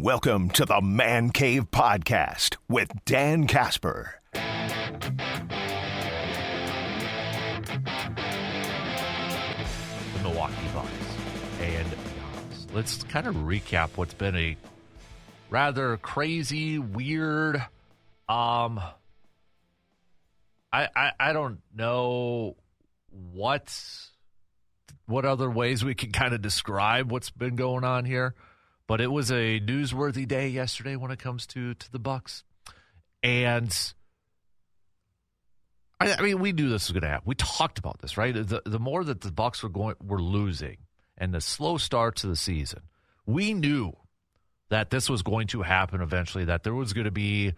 Welcome to the Man Cave Podcast with Dan Casper. The Milwaukee Bucks and Giannis. Let's kind of recap what's been a rather crazy, weird, I don't know what other ways we can kind of describe what's been going on here. But it was a newsworthy day yesterday when it comes to the Bucks. And, I mean, we knew this was going to happen. We talked about this, right? The more that the Bucks were losing and the slow start to the season, we knew that this was going to happen eventually, that there was going to be,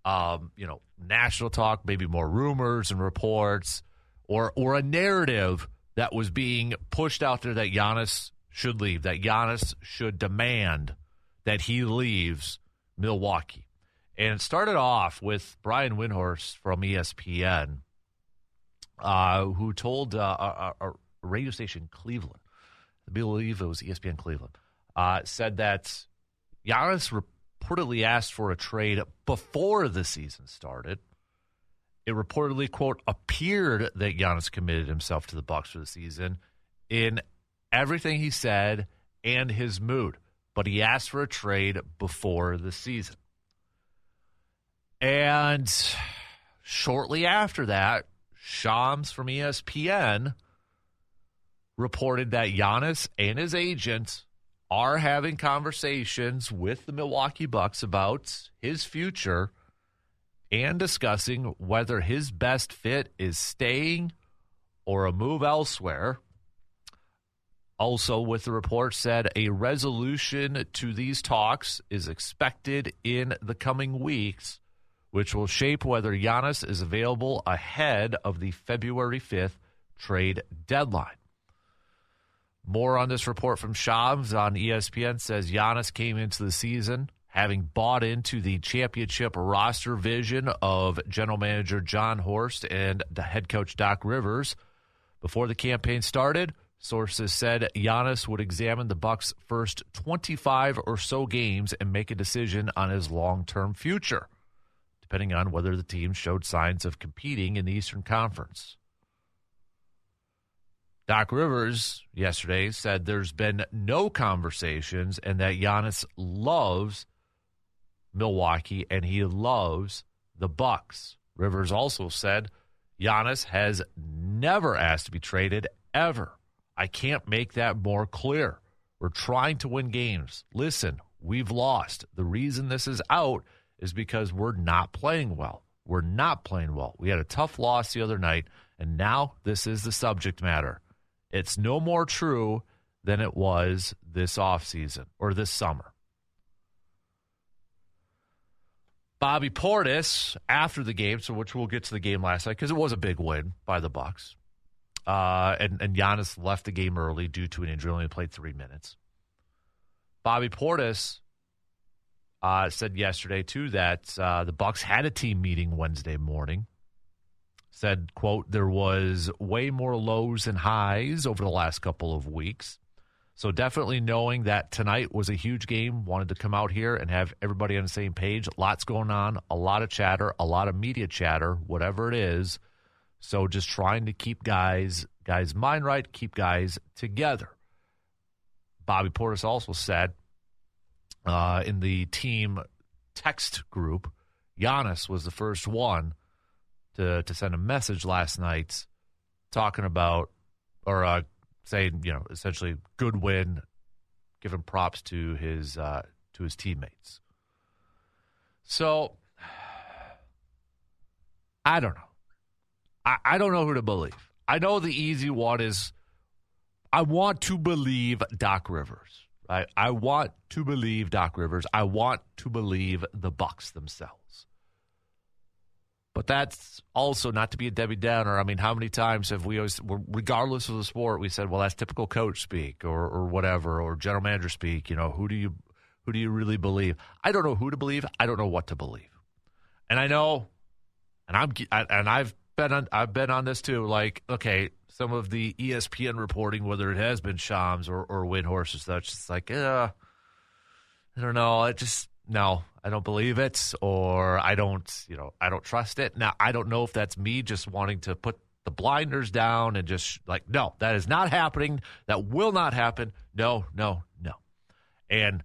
national talk, maybe more rumors and reports, or a narrative that was being pushed out there that Giannis should leave, that Giannis should demand that he leaves Milwaukee. And it started off with Brian Windhorst from ESPN, who told a radio station in Cleveland, I believe it was ESPN Cleveland, said that Giannis reportedly asked for a trade before the season started. It reportedly, quote, appeared that Giannis committed himself to the Bucks for the season in everything he said and his mood, but he asked for a trade before the season. And shortly after that, Shams from ESPN reported that Giannis and his agent are having conversations with the Milwaukee Bucks about his future and discussing whether his best fit is staying or a move elsewhere. Also, with the report said a resolution to these talks is expected in the coming weeks, which will shape whether Giannis is available ahead of the February 5th trade deadline. More on this report from Shams on ESPN says Giannis came into the season having bought into the championship roster vision of general manager John Horst and the head coach Doc Rivers. Before the campaign started, sources said Giannis would examine the Bucks' first 25 or so games and make a decision on his long-term future, depending on whether the team showed signs of competing in the Eastern Conference. Doc Rivers yesterday said there's been no conversations and that Giannis loves Milwaukee and he loves the Bucks. Rivers also said Giannis has never asked to be traded, ever. I can't make that more clear. We're trying to win games. Listen, we've lost. The reason this is out is because we're not playing well. We're not playing well. We had a tough loss the other night, and now this is the subject matter. It's no more true than it was this offseason or this summer. Bobby Portis, after the game, so which we'll get to the game last night because it was a big win by the Bucks. And Giannis left the game early due to an injury, only played 3 minutes. Bobby Portis said yesterday, too, that the Bucks had a team meeting Wednesday morning. Said, quote, there was way more lows and highs over the last couple of weeks. So definitely knowing that tonight was a huge game, wanted to come out here and have everybody on the same page. Lots going on, a lot of chatter, a lot of media chatter, whatever it is. So just trying to keep guys' mind right, keep guys together. Bobby Portis also said in the team text group, Giannis was the first one to send a message last night talking about or saying, essentially good win, giving props to his teammates. So I don't know. I don't know who to believe. I know the easy one is I want to believe Doc Rivers. Right? I want to believe Doc Rivers. I want to believe the Bucks themselves. But that's also not to be a Debbie Downer. I mean, how many times have we always, regardless of the sport, we said, well, that's typical coach speak or whatever, or general manager speak. Who do you really believe? I don't know who to believe. I don't know what to believe. And I know, and I've been on this too. Like, okay, some of the ESPN reporting, whether it has been Shams or Windhorst or such, it's like, I don't know. No, I don't believe it, or I don't trust it. Now, I don't know if that's me just wanting to put the blinders down and just no, that is not happening. That will not happen. No. And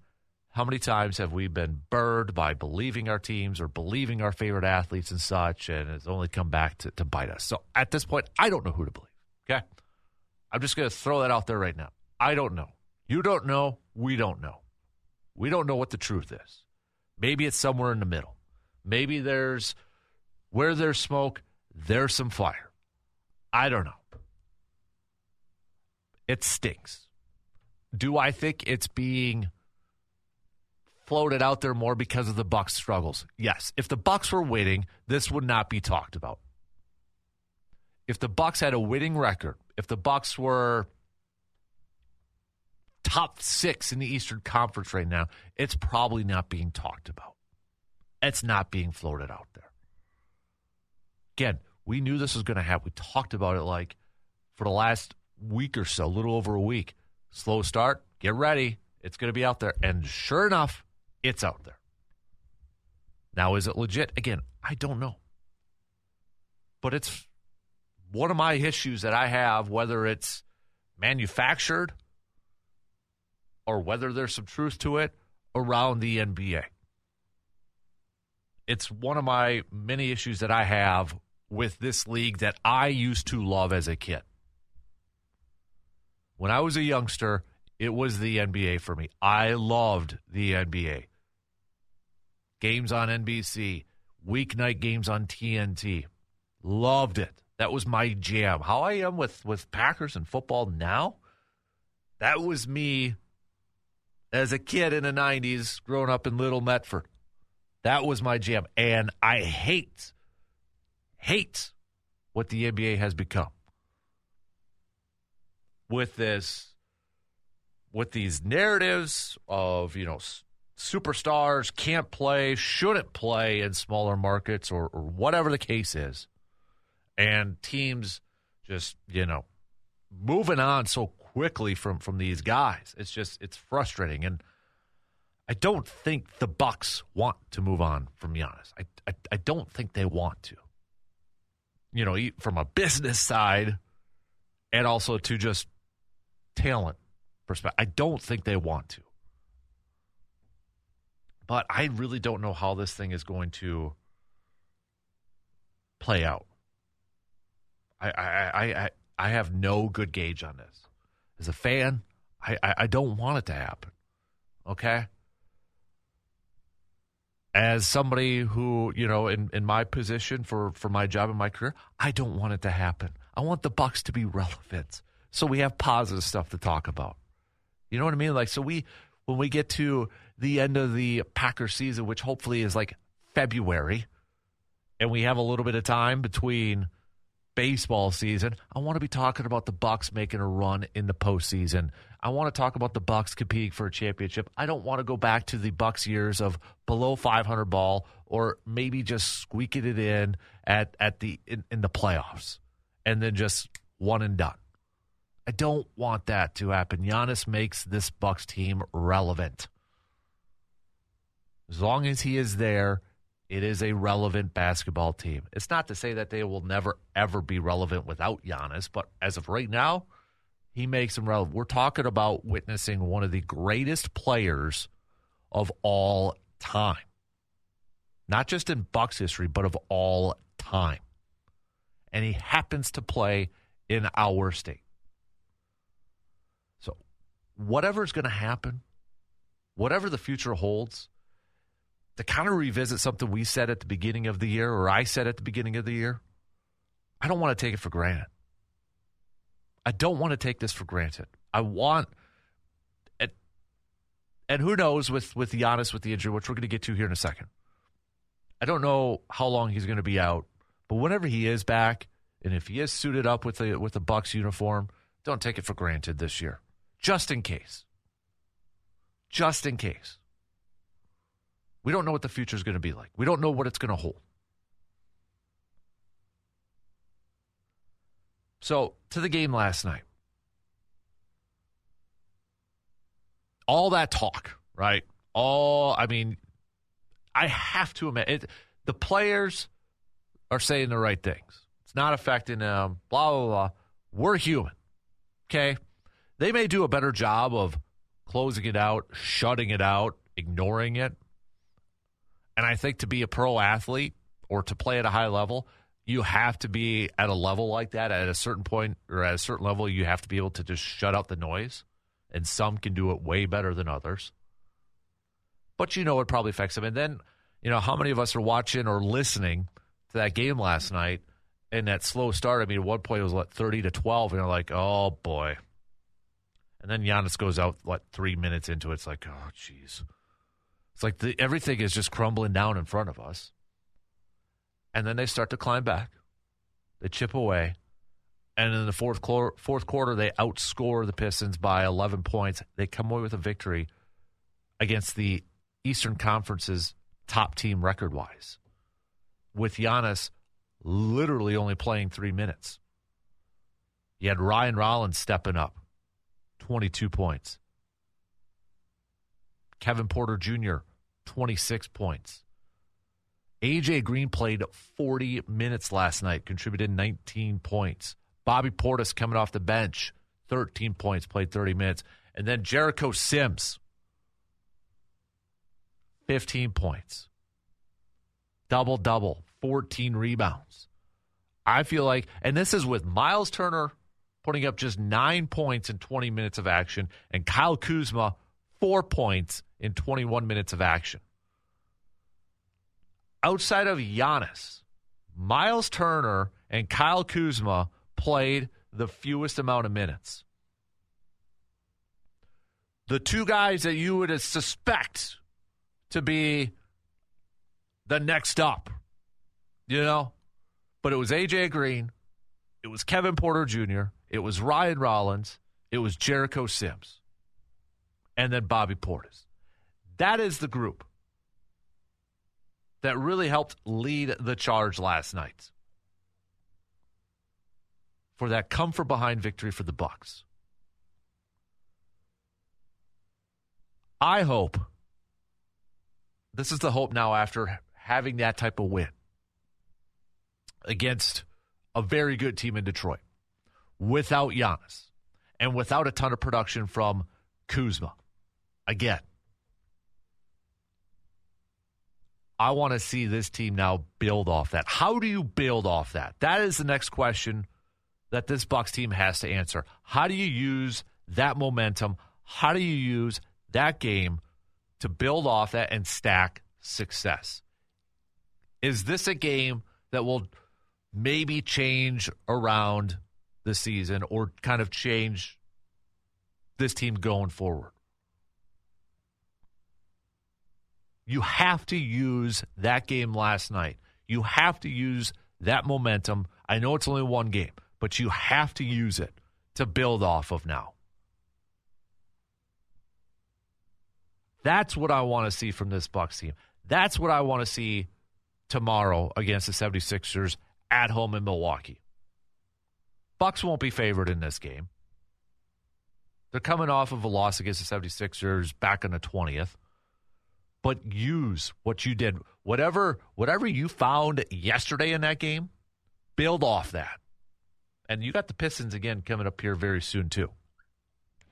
how many times have we been burned by believing our teams or believing our favorite athletes and such, and it's only come back to bite us. So at this point, I don't know who to believe, okay? I'm just going to throw that out there right now. I don't know. You don't know. We don't know. We don't know what the truth is. Maybe it's somewhere in the middle. Maybe where there's smoke, there's some fire. I don't know. It stinks. Do I think it's being floated out there more because of the Bucks' struggles? Yes. If the Bucks were winning, this would not be talked about. If the Bucks had a winning record, if the Bucks were top 6 in the Eastern Conference right now, it's probably not being talked about. It's not being floated out there. Again, we knew this was going to happen. We talked about it for the last week or so, a little over a week. Slow start, get ready. It's going to be out there. And sure enough, it's out there. Now, is it legit? Again, I don't know. But it's one of my issues that I have, whether it's manufactured or whether there's some truth to it around the NBA. It's one of my many issues that I have with this league that I used to love as a kid. When I was a youngster, it was the NBA for me. I loved the NBA. Games on NBC, weeknight games on TNT. Loved it. That was my jam. How I am with Packers and football now, that was me as a kid in the 90s growing up in Little Medford. That was my jam. And I hate what the NBA has become. With these narratives of, superstars can't play, shouldn't play in smaller markets or whatever the case is. And teams just, moving on so quickly from these guys. It's frustrating. And I don't think the Bucks want to move on from Giannis. I don't think they want to. From a business side and also to just talent perspective. I don't think they want to. But I really don't know how this thing is going to play out. I have no good gauge on this. As a fan, I don't want it to happen. Okay? As somebody who, in my position for my job and my career, I don't want it to happen. I want the Bucks to be relevant so we have positive stuff to talk about. You know what I mean? So when we get to the end of the Packers season, which hopefully is February, and we have a little bit of time between baseball season, I want to be talking about the Bucks making a run in the postseason. I want to talk about the Bucks competing for a championship. I don't want to go back to the Bucks years of below 500 ball or maybe just squeaking it in in the playoffs and then just one and done. I don't want that to happen. Giannis makes this Bucks team relevant. As long as he is there, it is a relevant basketball team. It's not to say that they will never, ever be relevant without Giannis, but as of right now, he makes them relevant. We're talking about witnessing one of the greatest players of all time. Not just in Bucks history, but of all time. And he happens to play in our state. So whatever's going to happen, whatever the future holds, to kind of revisit something we said at the beginning of the year, or I said at the beginning of the year, I don't want to take it for granted. I don't want to take this for granted. I want, and who knows with Giannis with the injury, which we're going to get to here in a second. I don't know how long he's going to be out, but whenever he is back, and if he is suited up with the Bucks uniform, don't take it for granted this year, just in case. Just in case. We don't know what the future is going to be like. We don't know what it's going to hold. So, to the game last night. All that talk, right? I have to admit, the players are saying the right things. It's not affecting them, blah, blah, blah. We're human, okay? They may do a better job of closing it out, shutting it out, ignoring it. And I think to be a pro athlete or to play at a high level, you have to be at a level like that. At a certain point or at a certain level, you have to be able to just shut out the noise. And some can do it way better than others. But it probably affects them. And then, how many of us are watching or listening to that game last night and that slow start? I mean, at one point it was, 30-12, and you're like, oh, boy. And then Giannis goes out, 3 minutes into it. It's like, oh, jeez. It's like everything is just crumbling down in front of us. And then they start to climb back. They chip away. And in the fourth quarter, they outscore the Pistons by 11 points. They come away with a victory against the Eastern Conference's top team record-wise, with Giannis literally only playing 3 minutes. You had Ryan Rollins stepping up, 22 points. Kevin Porter Jr., 26 points. A.J. Green played 40 minutes last night, contributed 19 points. Bobby Portis coming off the bench, 13 points, played 30 minutes. And then Jericho Sims, 15 points. Double-double, 14 rebounds. I feel like, and this is with Miles Turner putting up just 9 points in 20 minutes of action, and Kyle Kuzma, 4 points in 21 minutes of action. Outside of Giannis, Miles Turner and Kyle Kuzma played the fewest amount of minutes. The two guys that you would suspect to be the next up, but it was A.J. Green, it was Kevin Porter Jr., it was Ryan Rollins, it was Jericho Sims, and then Bobby Portis. That is the group that really helped lead the charge last night for that come-from-behind victory for the Bucks. I hope, this is the hope now after having that type of win against a very good team in Detroit, without Giannis and without a ton of production from Kuzma. Again, I want to see this team now build off that. How do you build off that? That is the next question that this Bucks team has to answer. How do you use that momentum? How do you use that game to build off that and stack success? Is this a game that will maybe change around the season or kind of change this team going forward? You have to use that game last night. You have to use that momentum. I know it's only one game, but you have to use it to build off of now. That's what I want to see from this Bucks team. That's what I want to see tomorrow against the 76ers at home in Milwaukee. Bucks won't be favored in this game. They're coming off of a loss against the 76ers back on the 20th. But use what you did. Whatever you found yesterday in that game, build off that. And you got the Pistons again coming up here very soon, too.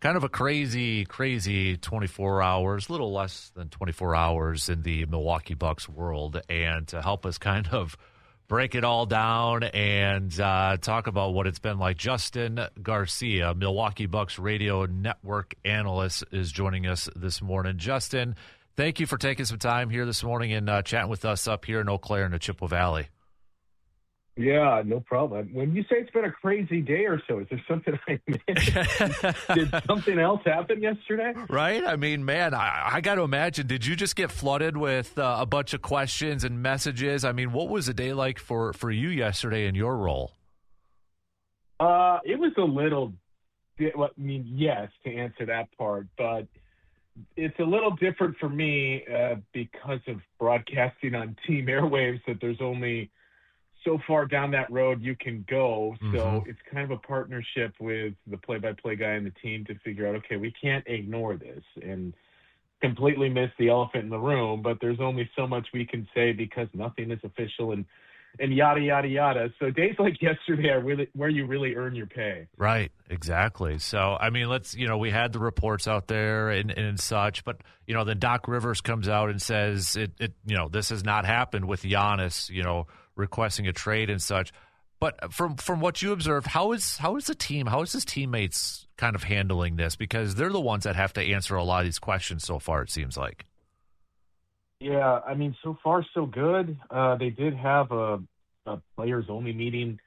Kind of a crazy 24 hours, a little less than 24 hours in the Milwaukee Bucks world. And to help us kind of break it all down and talk about what it's been like, Justin Garcia, Milwaukee Bucks radio network analyst, is joining us this morning. Justin, thank you for taking some time here this morning and chatting with us up here in Eau Claire in the Chippewa Valley. Yeah, no problem. When you say it's been a crazy day or so, is there something I missed? Did something else happen yesterday? Right? I mean, man, I got to imagine, did you just get flooded with a bunch of questions and messages? I mean, what was the day like for you yesterday in your role? It was a little, yes, to answer that part, but it's a little different for me because of broadcasting on team airwaves, that there's only so far down that road you can go. So it's kind of a partnership with the play-by-play guy and the team to figure out, okay, we can't ignore this. And completely missed the elephant in the room, but there's only so much we can say because nothing is official and yada, yada, yada. So days like yesterday are really where you really earn your pay. Right, exactly. So, I mean, we had the reports out there and such, but, then Doc Rivers comes out and says this has not happened with Giannis, requesting a trade and such. But from what you observe, how is the team, how is his teammates kind of handling this? Because they're the ones that have to answer a lot of these questions so far, it seems like. Yeah, I mean, so far so good. They did have a players-only meeting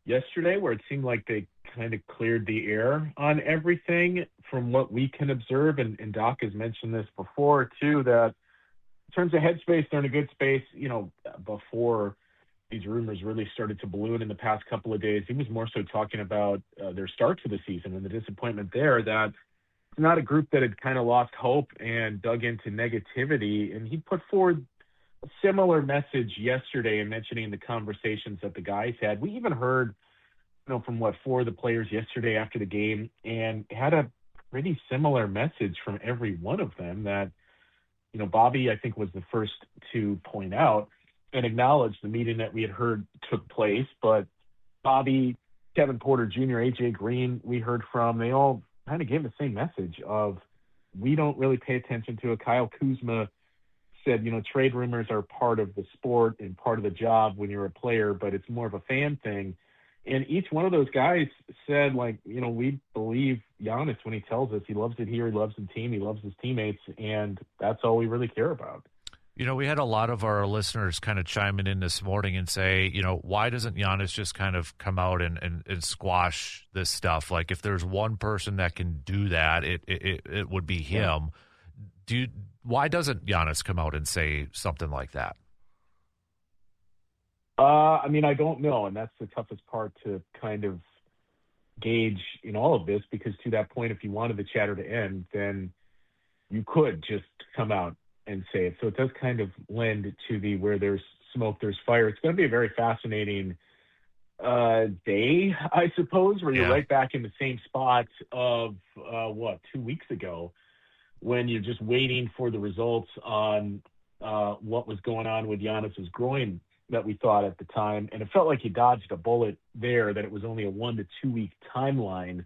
yesterday where it seemed like they kind of cleared the air on everything from what we can observe. And Doc has mentioned this before, too, that in terms of headspace, they're in a good space. Before these rumors really started to balloon in the past couple of days, he was more so talking about their start to the season and the disappointment there, that it's not a group that had kind of lost hope and dug into negativity. And he put forward a similar message yesterday in mentioning the conversations that the guys had. We even heard, from four of the players yesterday after the game, and had a pretty similar message from every one of them that, Bobby, I think, was the first to point out and acknowledge the meeting that we had heard took place. But Bobby, Kevin Porter Jr., AJ Green, we heard from, they all kind of gave the same message of, we don't really pay attention to it. Kyle Kuzma said, trade rumors are part of the sport and part of the job when you're a player, but it's more of a fan thing. And each one of those guys said, we believe Giannis when he tells us he loves it here, he loves the team, he loves his teammates, and that's all we really care about. We had a lot of our listeners kind of chiming in this morning and say, why doesn't Giannis just kind of come out and squash this stuff? Like, if there's one person that can do that, it would be him. Yeah. Why doesn't Giannis come out and say something like that? I don't know, and that's the toughest part to kind of gauge in all of this, because to that point, if you wanted the chatter to end, then you could just come out and say it. So it does kind of lend to the where there's smoke, there's fire. It's going to be a very fascinating day, I suppose, where you're right back in the same spot of 2 weeks ago, when you're just waiting for the results on what was going on with Giannis's groin that we thought at the time. And it felt like he dodged a bullet there, that it was only a 1 to 2 week timeline.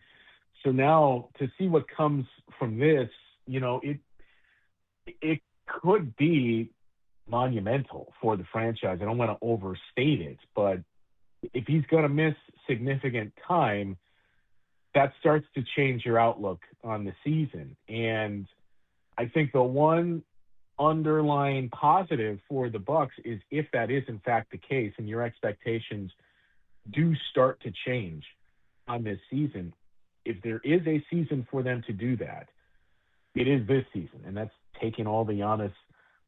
So now to see what comes from this, it could be monumental for the franchise. I don't want to overstate it, but if he's going to miss significant time, that starts to change your outlook on the season. And I think the one underlying positive for the Bucks is, if that is in fact the case and your expectations do start to change on this season, if there is a season for them to do that, it is this season. And that's taking all the Giannis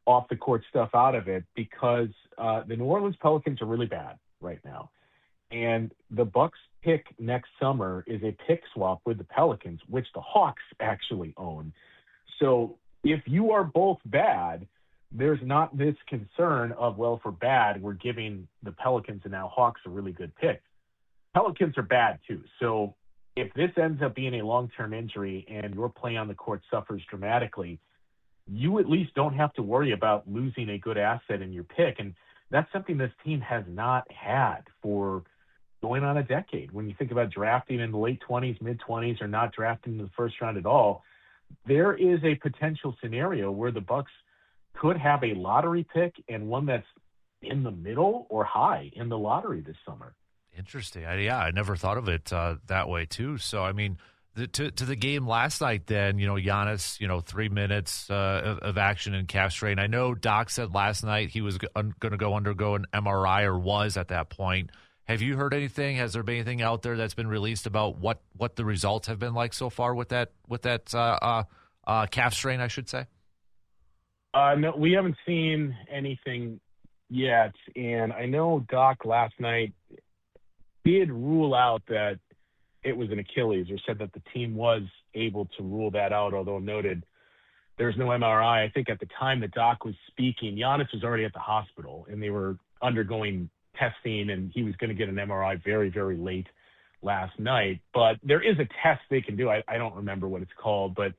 off the court stuff out of it, because the New Orleans Pelicans are really bad right now. And the Bucks pick next summer is a pick swap with the Pelicans, which the Hawks actually own. So if you are both bad, there's not this concern of, well, if we're bad, we're giving the Pelicans and now Hawks a really good pick. Pelicans are bad too. So if this ends up being a long-term injury and your play on the court suffers dramatically, you at least don't have to worry about losing a good asset in your pick. And that's something this team has not had for going on a decade. When you think about drafting in the late 20s, mid-20s, or not drafting in the first round at all, there is a potential scenario where the Bucks could have a lottery pick and one that's in the middle or high in the lottery this summer. Interesting. I never thought of it that way too. So, I mean, to the game last night then, Giannis, 3 minutes of action in calf strain. I know Doc said last night he was going to undergo an MRI, or was at that point. Have you heard anything? Has there been anything out there that's been released about what the results have been like so far with that calf strain, I should say? No, we haven't seen anything yet. And I know Doc last night did rule out that it was an Achilles, or said that the team was able to rule that out, although noted there's no MRI. I think at the time that Doc was speaking, Giannis was already at the hospital and they were undergoing testing, and he was going to get an MRI very, very late last night. But there is a test they can do. I don't remember what it's called, but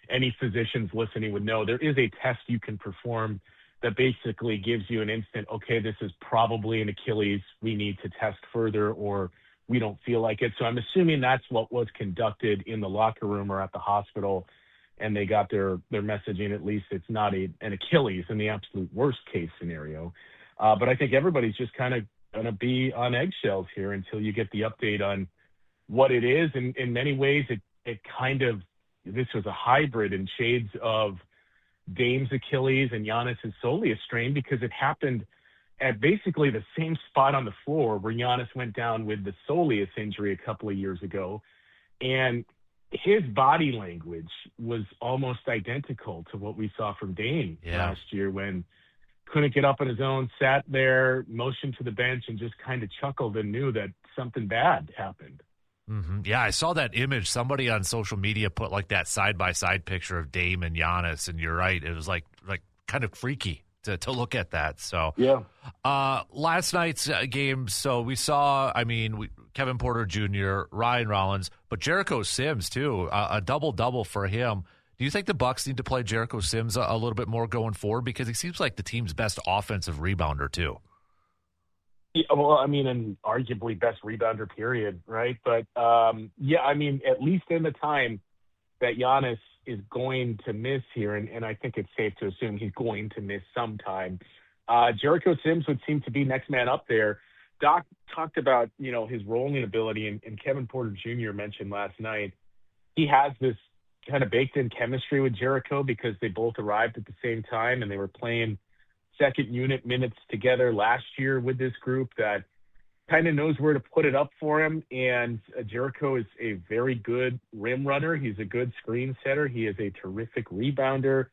any physicians listening would know, there is a test you can perform that basically gives you an instant, okay, this is probably an Achilles. We need to test further, or we don't feel like it. So I'm assuming that's what was conducted in the locker room or at the hospital, and they got their messaging. At least it's not an Achilles in the absolute worst case scenario. But I think everybody's just kind of going to be on eggshells here until you get the update on what it is. And in many ways, it kind of, this was a hybrid in shades of Dame's Achilles and Giannis' soleus strain, because it happened at basically the same spot on the floor where Giannis went down with the soleus injury a couple of years ago. And his body language was almost identical to what we saw from Dame last year, when couldn't get up on his own, sat there, motioned to the bench, and just kind of chuckled and knew that something bad happened. Mm-hmm. Yeah, I saw that image. Somebody on social media put like that side-by-side picture of Dame and Giannis, and you're right. It was like kind of freaky to look at that. So yeah. Last night's game, so we saw, Kevin Porter Jr., Ryan Rollins, but Jericho Sims too, a double-double for him. Do you think the Bucks need to play Jericho Sims a little bit more going forward? Because he seems like the team's best offensive rebounder too. Yeah, well, and arguably best rebounder, period, right? But, at least in the time that Giannis is going to miss here, and I think it's safe to assume he's going to miss some time, Jericho Sims would seem to be next man up there. Doc talked about, his rolling ability, and Kevin Porter Jr. mentioned last night, he has this kind of baked-in chemistry with Jericho because they both arrived at the same time, and they were playing second unit minutes together last year with this group that kind of knows where to put it up for him. And Jericho is a very good rim runner. He's a good screen setter. He is a terrific rebounder.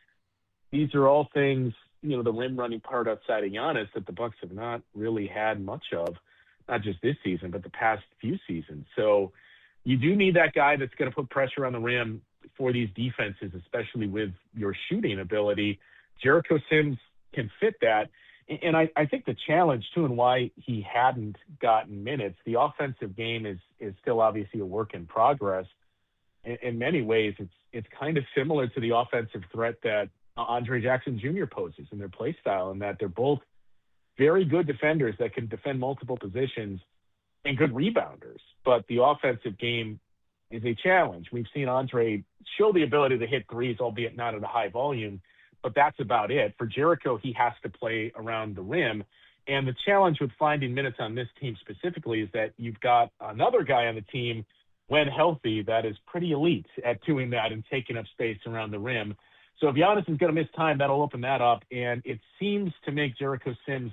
These are all things, the rim running part outside of Giannis that the Bucks have not really had much of, not just this season, but the past few seasons. So you do need that guy that's going to put pressure on the rim for these defenses, especially with your shooting ability. Jericho Sims can fit that. And I think the challenge, too, and why he hadn't gotten minutes, the offensive game is still obviously a work in progress. In many ways, it's kind of similar to the offensive threat that Andre Jackson Jr. poses in their play style, in that they're both very good defenders that can defend multiple positions and good rebounders. But the offensive game is a challenge. We've seen Andre show the ability to hit threes, albeit not at a high volume, but that's about it. For Jericho, he has to play around the rim. And the challenge with finding minutes on this team specifically is that you've got another guy on the team, when healthy, that is pretty elite at doing that and taking up space around the rim. So if Giannis is going to miss time, that'll open that up. And it seems to make Jericho Sims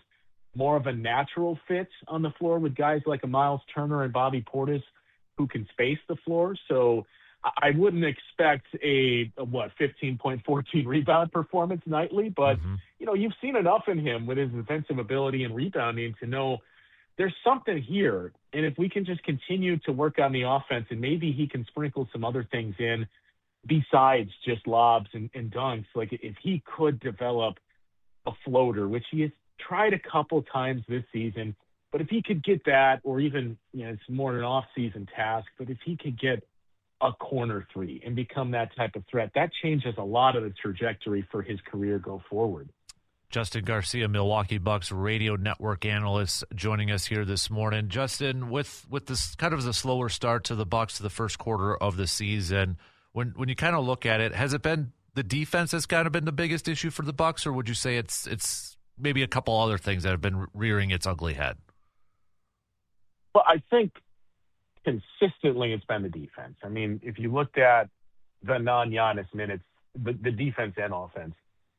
more of a natural fit on the floor with guys like a Miles Turner and Bobby Portis who can space the floor. So I wouldn't expect a 15.14 rebound performance nightly, but, you've seen enough in him with his defensive ability and rebounding to know there's something here. And if we can just continue to work on the offense, and maybe he can sprinkle some other things in besides just lobs and dunks, like if he could develop a floater, which he has tried a couple times this season, but if he could get that, or even, it's more an off-season task, but if he could get a corner three and become that type of threat, that changes a lot of the trajectory for his career go forward. Justin Garcia, Milwaukee Bucks radio network analyst, joining us here this morning. Justin, with this kind of the slower start to the Bucks to the first quarter of the season, when you kind of look at it, has it been the defense has kind of been the biggest issue for the Bucks, or would you say it's maybe a couple other things that have been rearing its ugly head? Well, I think consistently it's been the defense. If you looked at the non-Giannis minutes, the defense and offense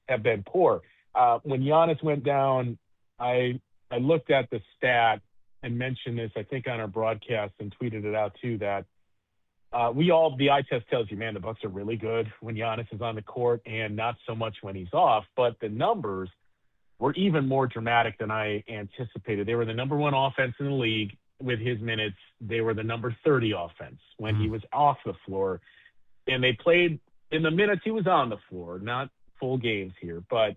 have been poor. When Giannis went down, I looked at the stat and mentioned this, I think, on our broadcast, and tweeted it out too, that the eye test tells you, man, the Bucks are really good when Giannis is on the court and not so much when he's off. But the numbers were even more dramatic than I anticipated. They were the number one offense in the league with his minutes. They were the number 30 offense when he was off the floor. And they played in the minutes he was on the floor, not full games here, but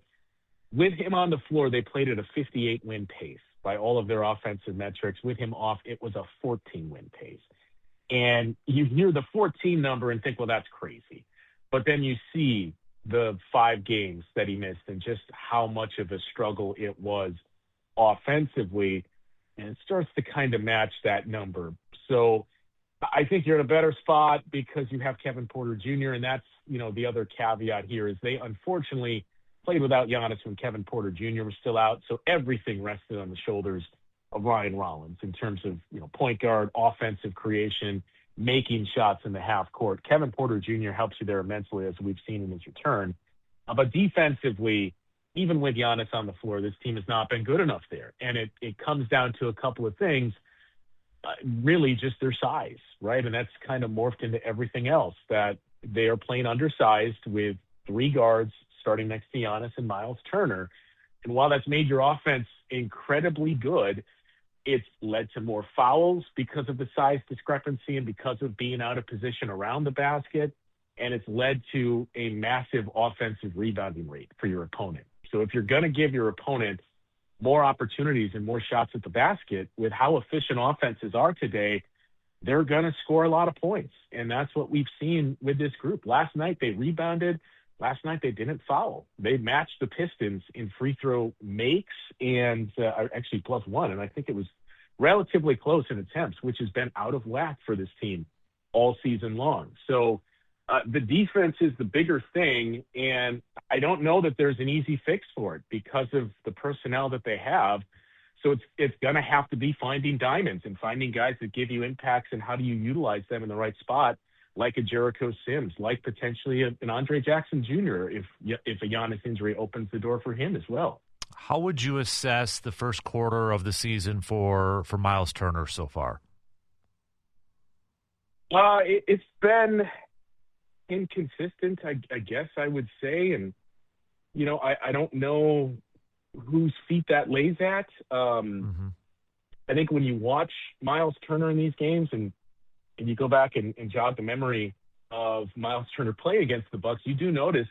with him on the floor, they played at a 58-win pace by all of their offensive metrics. With him off, it was a 14-win pace. And you hear the 14 number and think, well, that's crazy. But then you see the 5 games that he missed and just how much of a struggle it was offensively, and it starts to kind of match that number. So I think you're in a better spot because you have Kevin Porter Jr., and that's, the other caveat here is they unfortunately played without Giannis when Kevin Porter Jr. was still out, so everything rested on the shoulders of Ryan Rollins in terms of, point guard, offensive creation, making shots in the half court. Kevin Porter Jr. helps you there immensely, as we've seen in his return. But defensively, even with Giannis on the floor, this team has not been good enough there. And it comes down to a couple of things, really just their size, right? And that's kind of morphed into everything else, that they are playing undersized with 3 guards starting next to Giannis and Miles Turner. And while that's made your offense incredibly good, it's led to more fouls because of the size discrepancy and because of being out of position around the basket. And it's led to a massive offensive rebounding rate for your opponent. So if you're going to give your opponent more opportunities and more shots at the basket, with how efficient offenses are today, they're going to score a lot of points. And that's what we've seen with this group. Last night they rebounded. Last night they didn't foul. They matched the Pistons in free throw makes and actually +1. And I think it was relatively close in attempts, which has been out of whack for this team all season long. So the defense is the bigger thing, and I don't know that there's an easy fix for it because of the personnel that they have. So it's going to have to be finding diamonds and finding guys that give you impacts, and how do you utilize them in the right spot, like a Jericho Sims, like potentially an Andre Jackson Jr. if a Giannis injury opens the door for him as well. How would you assess the first quarter of the season for Miles Turner so far? It's been inconsistent, I guess I would say. And, I don't know whose feet that lays at. I think when you watch Miles Turner in these games and you go back and jog the memory of Miles Turner play against the Bucks, you do notice,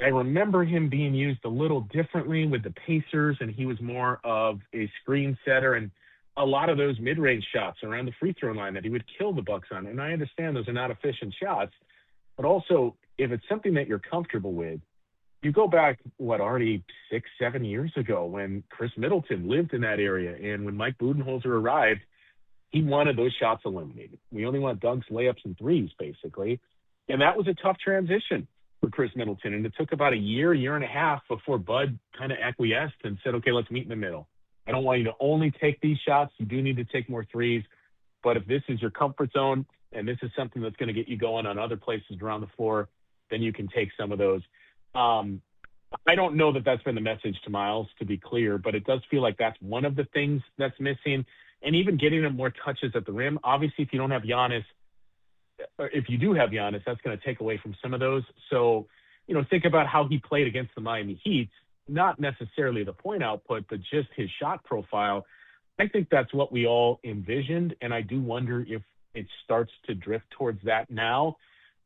I remember him being used a little differently with the Pacers, and he was more of a screen setter and a lot of those mid-range shots around the free throw line that he would kill the Bucks on. And I understand those are not efficient shots, but also if it's something that you're comfortable with, you go back, already 6-7 years ago when Chris Middleton lived in that area, and when Mike Budenholzer arrived, he wanted those shots eliminated. We only want dunks, layups, and threes, basically. And that was a tough transition for Chris Middleton. And it took about a year and a half before Bud kind of acquiesced and said, okay, let's meet in the middle. I don't want you to only take these shots. You do need to take more threes. But if this is your comfort zone and this is something that's going to get you going on other places around the floor, then you can take some of those. I don't know that that's been the message to Miles, to be clear, but it does feel like that's one of the things that's missing. And even getting him more touches at the rim. Obviously, if you don't have Giannis, or if you do have Giannis, that's going to take away from some of those. So, think about how he played against the Miami Heat. Not necessarily the point output, but just his shot profile. I think that's what we all envisioned, and I do wonder if it starts to drift towards that now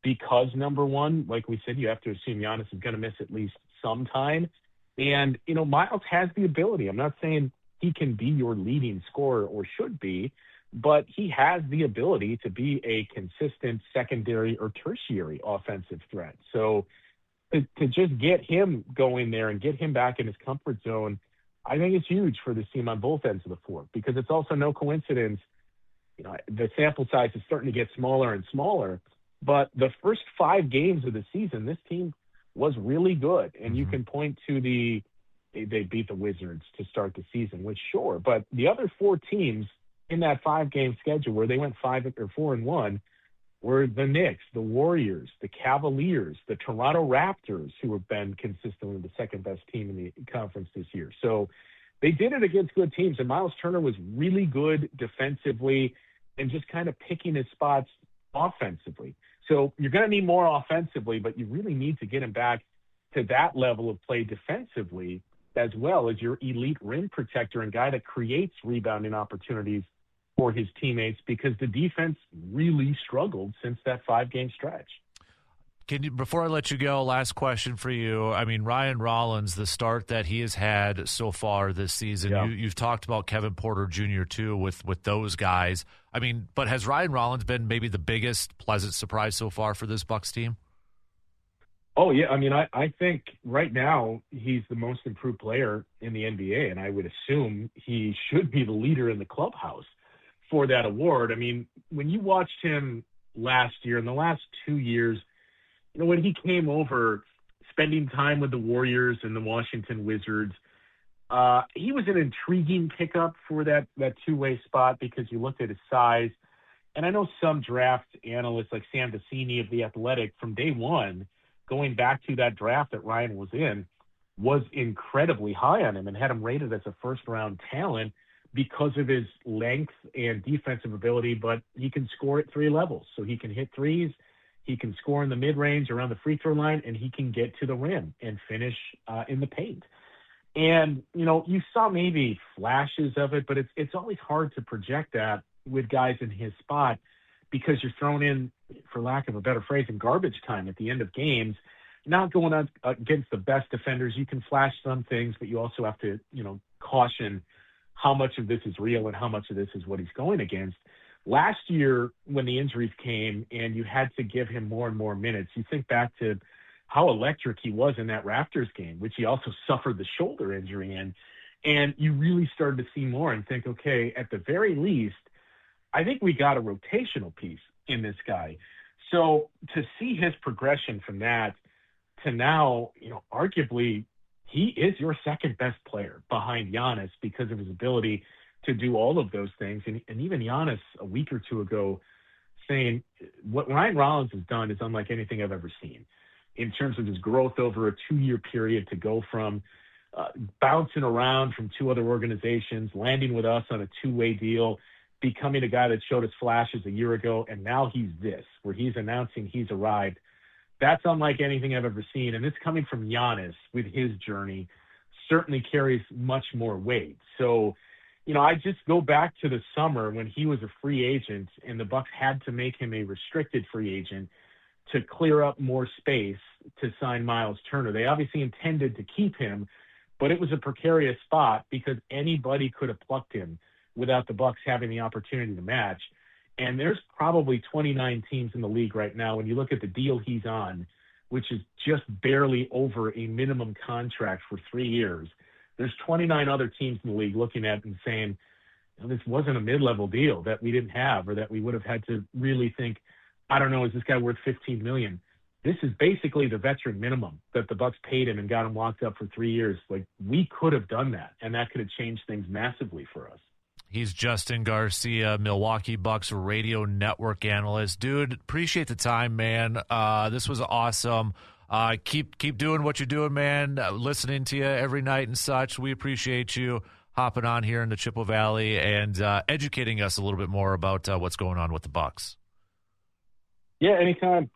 because, number one, like we said, you have to assume Giannis is going to miss at least some time. And, Miles has the ability. I'm not saying he can be your leading scorer or should be, but he has the ability to be a consistent secondary or tertiary offensive threat. So to just get him going there and get him back in his comfort zone, I think it's huge for this team on both ends of the floor, because it's also no coincidence. The sample size is starting to get smaller and smaller, but the first 5 games of the season, this team was really good. And you can point to they beat the Wizards to start the season, which sure, but the other 4 teams in that 5-game schedule where they went 4-1 were the Knicks, the Warriors, the Cavaliers, the Toronto Raptors, who have been consistently the second-best team in the conference this year. So they did it against good teams, and Miles Turner was really good defensively and just kind of picking his spots offensively. So you're going to need more offensively, but you really need to get him back to that level of play defensively, as well as your elite rim protector and guy that creates rebounding opportunities for his teammates, because the defense really struggled since that 5-game stretch. Can you, before I let you go, last question for you. I mean, Ryan Rollins, the start that he has had so far this season, you've talked about Kevin Porter Jr. too with those guys. I mean, but has Ryan Rollins been maybe the biggest pleasant surprise so far for this Bucks team? Oh, yeah. I mean, I think right now he's the most improved player in the NBA, and I would assume he should be the leader in the clubhouse for that award. I mean, when you watched him last year, in the last 2 years, you know, when he came over, spending time with the Warriors and the Washington Wizards, he was an intriguing pickup for that two-way spot because you looked at his size. And I know some draft analysts like Sam Vecini of The Athletic from day one, going back to that draft that Ryan was in, was incredibly high on him and had him rated as a first-round talent because of his length and defensive ability, but he can score at 3 levels. So he can hit threes, he can score in the mid-range around the free throw line, and he can get to the rim and finish in the paint. And, you know, you saw maybe flashes of it, but it's always hard to project that with guys in his spot because you're thrown in, for lack of a better phrase, in garbage time at the end of games, not going up against the best defenders. You can flash some things, but you also have to, you know, caution how much of this is real and how much of this is what he's going against. Last year, when the injuries came and you had to give him more and more minutes, you think back to how electric he was in that Raptors game, which he also suffered the shoulder injury in. And you really started to see more and think, okay, at the very least, I think we got a rotational piece in this guy. So to see his progression from that to now, you know, arguably he is your second best player behind Giannis because of his ability to do all of those things. And even Giannis a week or two ago saying what Ryan Rollins has done is unlike anything I've ever seen in terms of his growth over a 2-year period to go from bouncing around from 2 other organizations, landing with us on a 2-way deal, becoming a guy that showed us flashes a year ago, and now he's this, where he's announcing he's arrived. That's unlike anything I've ever seen. And this coming from Giannis with his journey certainly carries much more weight. So, you know, I just go back to the summer when he was a free agent and the Bucks had to make him a restricted free agent to clear up more space to sign Miles Turner. They obviously intended to keep him, but it was a precarious spot because anybody could have plucked him without the Bucks having the opportunity to match. And there's probably 29 teams in the league right now. When you look at the deal he's on, which is just barely over a minimum contract for 3 years, there's 29 other teams in the league looking at it and saying, this wasn't a mid-level deal that we didn't have or that we would have had to really think, I don't know, is this guy worth $15 million? This is basically the veteran minimum that the Bucks paid him and got him locked up for 3 years. Like, we could have done that, and that could have changed things massively for us. He's Justin Garcia, Milwaukee Bucks radio network analyst. Dude, appreciate the time, man. This was awesome. Keep doing what you're doing, man. Listening to you every night and such. We appreciate you hopping on here in the Chippewa Valley and educating us a little bit more about what's going on with the Bucks. Yeah, anytime.